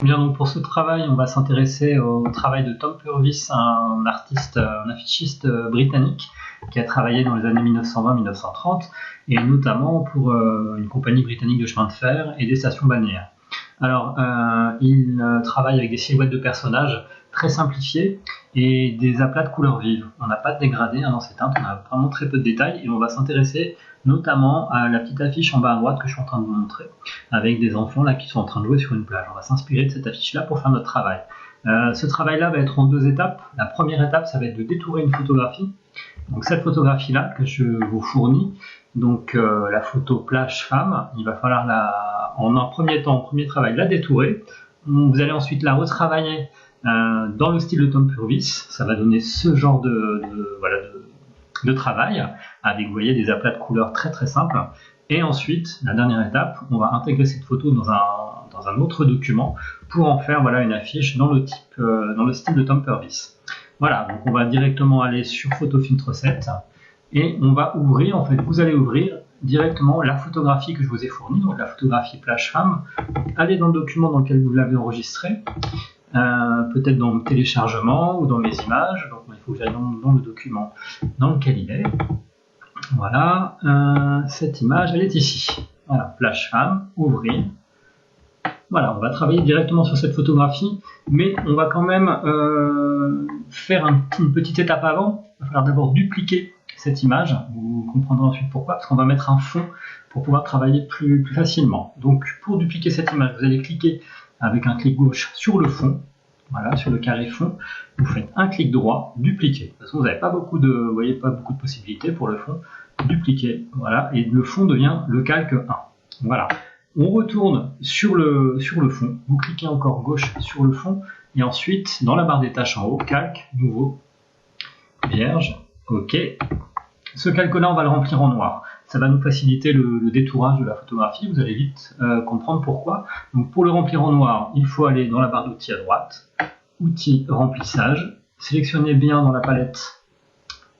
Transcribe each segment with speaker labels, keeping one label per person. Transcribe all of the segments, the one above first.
Speaker 1: Bien, donc pour ce travail, on va s'intéresser au travail de Tom Purvis, un artiste, un affichiste britannique qui a travaillé dans les années 1920-1930 et notamment pour une compagnie britannique de chemin de fer et des stations balnéaires. Alors, il travaille avec des silhouettes de personnages très simplifiées et des aplats de couleurs vives. On n'a pas de dégradé dans ces teintes, on a vraiment très peu de détails et on va s'intéresser notamment à la petite affiche en bas à droite que je suis en train de vous montrer, avec des enfants là qui sont en train de jouer sur une plage. On va s'inspirer de cette affiche là pour faire notre travail. Ce travail là va être en deux étapes. La première étape, ça va être de détourer une photographie. Donc cette photographie là que je vous fournis, donc la photo plage femme, il va falloir en un premier temps, en premier travail, la détourer. Vous allez ensuite la retravailler dans le style de Tom Purvis. Ça va donner ce genre de travail avec, vous voyez, des aplats de couleurs très très simples. Et ensuite, la dernière étape, on va intégrer cette photo dans un autre document pour en faire une affiche dans le style de Tom Purvis. Voilà, donc on va directement aller sur Photo Filtre 7 et on va ouvrir, en fait, vous allez ouvrir directement la photographie que je vous ai fournie, donc la photographie plage femme. Allez dans le document dans lequel vous l'avez enregistré, peut-être dans le téléchargement ou dans mes images. Donc il faut que j'aille dans le document dans lequel il est. Voilà, cette image, elle est ici. Voilà, plage femme, ouvrir. Voilà, on va travailler directement sur cette photographie, mais on va quand même faire une petite étape avant. Il va falloir d'abord dupliquer cette image. Vous comprendrez ensuite pourquoi, parce qu'on va mettre un fond pour pouvoir travailler plus facilement. Donc, pour dupliquer cette image, vous allez cliquer avec un clic gauche sur le fond. Voilà, sur le carré fond, vous faites un clic droit, dupliquer. De toute façon, vous n'avez pas beaucoup de possibilités pour le fond. Dupliquer, voilà, et le fond devient le calque 1. Voilà. On retourne sur le fond, vous cliquez encore gauche sur le fond, et ensuite, dans la barre des tâches en haut, calque, nouveau, vierge, ok. Ce calque-là, on va le remplir en noir. Ça va nous faciliter le détourage de la photographie, vous allez vite comprendre pourquoi. Donc pour le remplir en noir, il faut aller dans la barre d'outils à droite, outils remplissage, sélectionnez bien dans la palette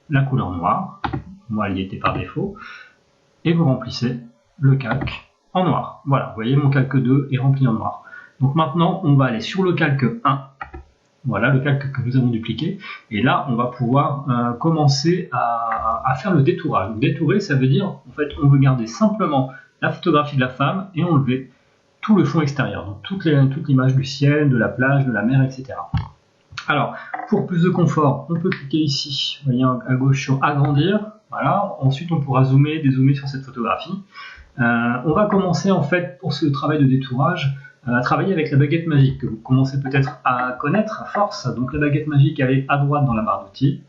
Speaker 1: la couleur noire, moi elle y était par défaut, et vous remplissez le calque en noir. Voilà, vous voyez mon calque 2 est rempli en noir. Donc maintenant on va aller sur le calque 1, voilà le calque que nous avons dupliqué, et là on va pouvoir commencer à faire le détourage. Donc, détourer, ça veut dire en fait on veut garder simplement la photographie de la femme et enlever tout le fond extérieur, donc toute l'image du ciel, de la plage, de la mer, etc. Alors, pour plus de confort, on peut cliquer ici, vous voyez à gauche sur agrandir, voilà. Ensuite on pourra zoomer, dézoomer sur cette photographie. On va commencer en fait pour ce travail de détourage à travailler avec la baguette magique que vous commencez peut-être à connaître à force. Donc la baguette magique, elle est à droite dans la barre d'outils.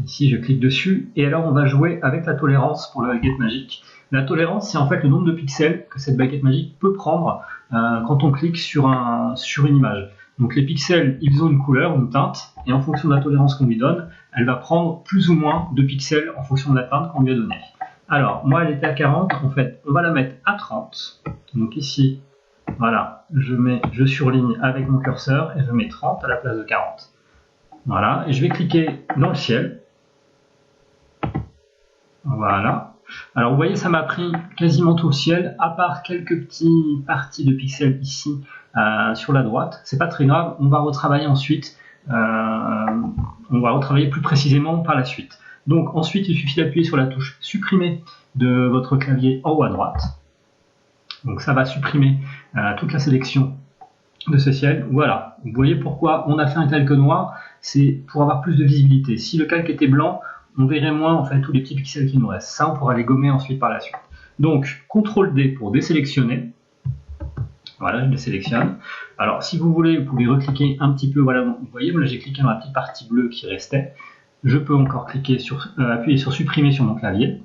Speaker 1: Ici je clique dessus et alors on va jouer avec la tolérance pour la baguette magique. La tolérance, c'est en fait le nombre de pixels que cette baguette magique peut prendre quand on clique sur une image. Donc les pixels, ils ont une couleur, une teinte, et en fonction de la tolérance qu'on lui donne, elle va prendre plus ou moins de pixels en fonction de la teinte qu'on lui a donnée. Alors, moi, elle était à 40, en fait, on va la mettre à 30. Donc ici, voilà, je surligne avec mon curseur et je mets 30 à la place de 40. Voilà, et je vais cliquer dans le ciel. Voilà. Alors, vous voyez, ça m'a pris quasiment tout le ciel, à part quelques petites parties de pixels ici sur la droite. C'est pas très grave, on va retravailler ensuite. On va retravailler plus précisément par la suite. Donc ensuite, il suffit d'appuyer sur la touche supprimer de votre clavier en haut à droite. Donc ça va supprimer toute la sélection de ce ciel. Voilà, vous voyez pourquoi on a fait un calque noir, c'est pour avoir plus de visibilité. Si le calque était blanc, on verrait moins en fait tous les petits pixels qui nous restent. Ça, on pourra les gommer ensuite par la suite. Donc CTRL D pour désélectionner. Voilà, je les sélectionne. Alors, si vous voulez, vous pouvez recliquer un petit peu. Voilà, vous voyez, là j'ai cliqué dans la petite partie bleue qui restait. Je peux encore cliquer appuyer sur supprimer sur mon clavier.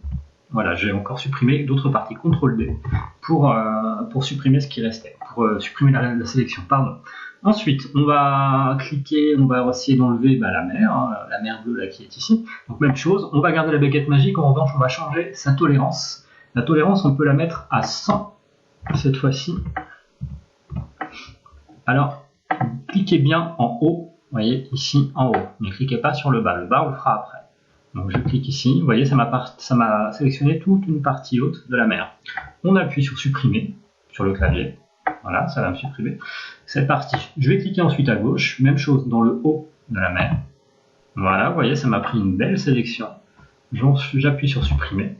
Speaker 1: Voilà, j'ai encore supprimé d'autres parties. CTRL D pour supprimer ce qui restait, pour supprimer la sélection. Pardon. Ensuite, on va cliquer, on va essayer d'enlever la mer bleue là qui est ici. Donc même chose, on va garder la baguette magique. En revanche, on va changer sa tolérance. La tolérance, on peut la mettre à 100 cette fois-ci. Alors, cliquez bien en haut, vous voyez, ici en haut. Ne cliquez pas sur le bas on le fera après. Donc je clique ici, vous voyez, ça m'a sélectionné toute une partie haute de la mer. On appuie sur supprimer sur le clavier. Voilà, ça va me supprimer cette partie. Je vais cliquer ensuite à gauche, même chose dans le haut de la mer. Voilà, vous voyez, ça m'a pris une belle sélection. J'appuie sur supprimer.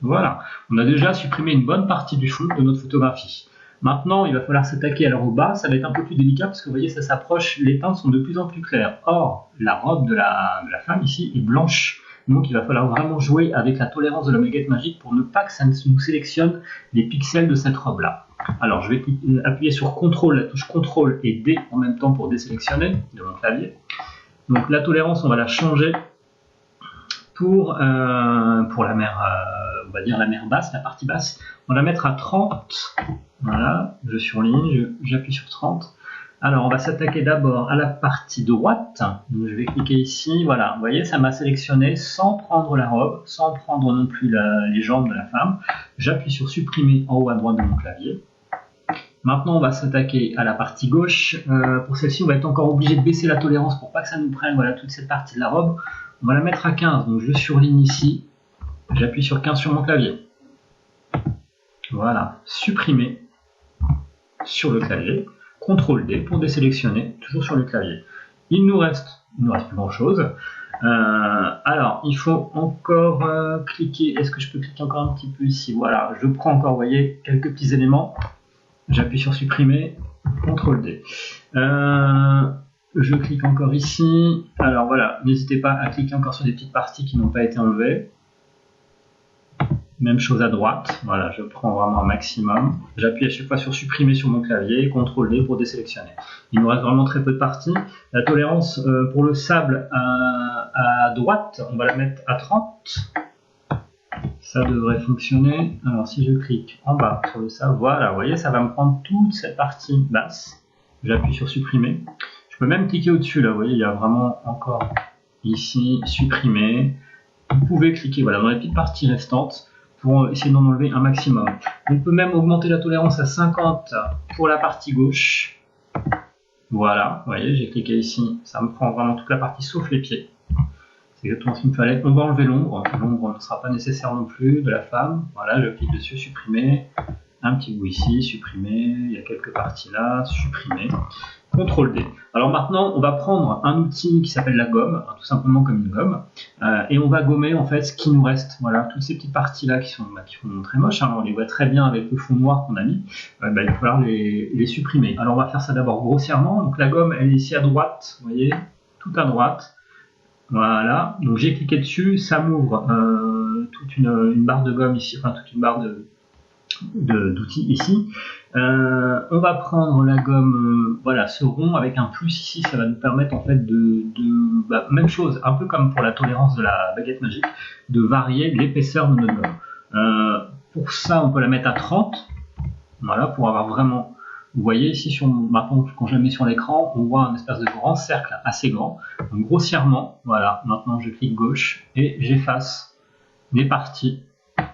Speaker 1: Voilà, on a déjà supprimé une bonne partie du fond de notre photographie. Maintenant, il va falloir s'attaquer alors au bas, ça va être un peu plus délicat parce que vous voyez, ça s'approche, les teintes sont de plus en plus claires. Or, la robe de la femme ici est blanche, donc il va falloir vraiment jouer avec la tolérance de la baguette magique pour ne pas que ça nous sélectionne les pixels de cette robe-là. Alors, je vais appuyer sur CTRL, la touche CTRL et D en même temps pour désélectionner de mon clavier. Donc la tolérance, on va la changer pour la mer, on va dire la mer basse, la partie basse. On va la mettre à 30. Voilà, je surligne, j'appuie sur 30. Alors, on va s'attaquer d'abord à la partie droite. Donc, je vais cliquer ici. Voilà, vous voyez, ça m'a sélectionné sans prendre la robe, sans prendre non plus les jambes de la femme. J'appuie sur supprimer en haut à droite de mon clavier. Maintenant, on va s'attaquer à la partie gauche. Pour celle-ci, on va être encore obligé de baisser la tolérance pour pas que ça nous prenne voilà, toute cette partie de la robe. On va la mettre à 15. Donc, je surligne ici. J'appuie sur 15 sur mon clavier. Voilà, supprimer sur le clavier. CTRL D pour désélectionner, toujours sur le clavier. Il nous reste plus grand chose. Alors, il faut encore cliquer. Est-ce que je peux cliquer encore un petit peu ici? Voilà, je prends encore, vous voyez, quelques petits éléments. J'appuie sur supprimer, CTRL D. Je clique encore ici. Alors voilà, n'hésitez pas à cliquer encore sur des petites parties qui n'ont pas été enlevées. Même chose à droite, voilà, je prends vraiment un maximum. J'appuie à chaque fois sur supprimer sur mon clavier, CTRL D pour désélectionner. Il nous reste vraiment très peu de parties. La tolérance pour le sable à droite, on va la mettre à 30. Ça devrait fonctionner. Alors si je clique en bas sur le sable, voilà, vous voyez, ça va me prendre toute cette partie basse. J'appuie sur supprimer. Je peux même cliquer au-dessus, là, vous voyez, il y a vraiment encore ici, supprimer. Vous pouvez cliquer voilà, dans les petites parties restantes pour essayer d'en enlever un maximum. On peut même augmenter la tolérance à 50 pour la partie gauche. Voilà, vous voyez, j'ai cliqué ici, ça me prend vraiment toute la partie sauf les pieds. C'est exactement ce qu'il me fallait. On va enlever l'ombre. L'ombre ne sera pas nécessaire non plus de la femme. Voilà, je clique dessus, supprimer. Un petit bout ici, supprimer. Il y a quelques parties là, supprimer. CTRL D. Alors maintenant, on va prendre un outil qui s'appelle la gomme, tout simplement comme une gomme, et on va gommer en fait ce qui nous reste. Voilà, toutes ces petites parties là qui sont très moches, hein, on les voit très bien avec le fond noir qu'on a mis, il va falloir les supprimer. Alors on va faire ça d'abord grossièrement. Donc la gomme, elle est ici à droite, vous voyez, tout à droite. Voilà, donc j'ai cliqué dessus, ça m'ouvre toute une barre de gomme ici, enfin toute une barre d'outils ici. On va prendre la gomme, voilà, ce rond avec un plus ici, ça va nous permettre en fait même chose, un peu comme pour la tolérance de la baguette magique, de varier l'épaisseur de notre gomme. Pour ça, on peut la mettre à 30, voilà, pour avoir vraiment, vous voyez ici, maintenant quand je la mets sur l'écran, on voit un espèce de grand cercle assez grand. Donc grossièrement, voilà, maintenant je clique gauche et j'efface des parties.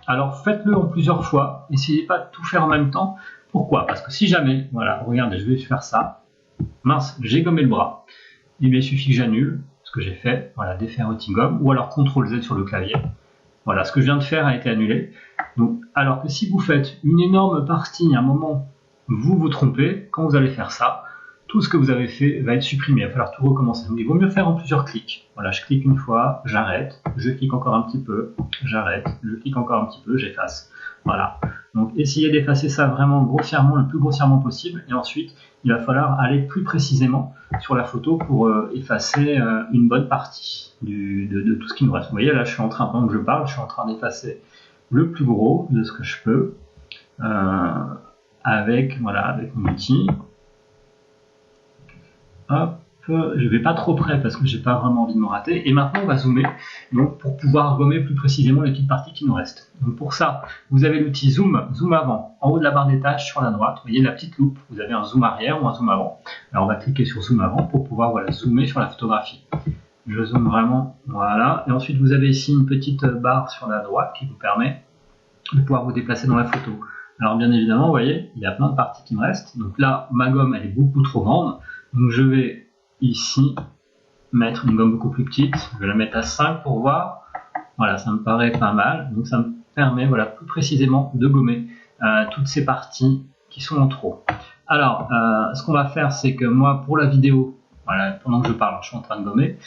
Speaker 1: Alors faites-le en plusieurs fois, essayez pas de tout faire en même temps. Pourquoi? Parce que si jamais, voilà, regardez, je vais faire ça, mince, j'ai gommé le bras, et bien il suffit que j'annule ce que j'ai fait, voilà, défaire outil gomme, ou alors CTRL Z sur le clavier. Voilà, ce que je viens de faire a été annulé. Donc, alors que si vous faites une énorme partie, à un moment, vous vous trompez, quand vous allez faire ça, tout ce que vous avez fait va être supprimé, il va falloir tout recommencer. Donc il vaut mieux faire en plusieurs clics. Voilà, je clique une fois, j'arrête, je clique encore un petit peu, j'arrête, je clique encore un petit peu, j'efface. Voilà, donc essayez d'effacer ça vraiment grossièrement, le plus grossièrement possible, et ensuite il va falloir aller plus précisément sur la photo pour effacer une bonne partie de tout ce qui nous reste. Vous voyez, là je suis en train, pendant que je parle, je suis en train d'effacer le plus gros de ce que je peux avec mon outil. Hop, je vais pas trop près parce que j'ai pas vraiment envie de me rater. Et maintenant on va zoomer, donc pour pouvoir gommer plus précisément les petites parties qui nous restent. Donc pour ça, vous avez l'outil zoom, zoom avant, en haut de la barre des tâches sur la droite. Vous voyez la petite loupe, vous avez un zoom arrière ou un zoom avant. Alors on va cliquer sur zoom avant pour pouvoir voilà, zoomer sur la photographie. Je zoome vraiment, voilà. Et ensuite vous avez ici une petite barre sur la droite qui vous permet de pouvoir vous déplacer dans la photo. Alors bien évidemment, vous voyez, il y a plein de parties qui me restent. Donc là, ma gomme elle est beaucoup trop grande. Donc je vais ici mettre une gomme beaucoup plus petite, je vais la mettre à 5 pour voir, voilà, ça me paraît pas mal, donc ça me permet voilà, plus précisément de gommer toutes ces parties qui sont en trop. Alors, ce qu'on va faire, c'est que moi, pour la vidéo, voilà, pendant que je parle, je suis en train de gommer,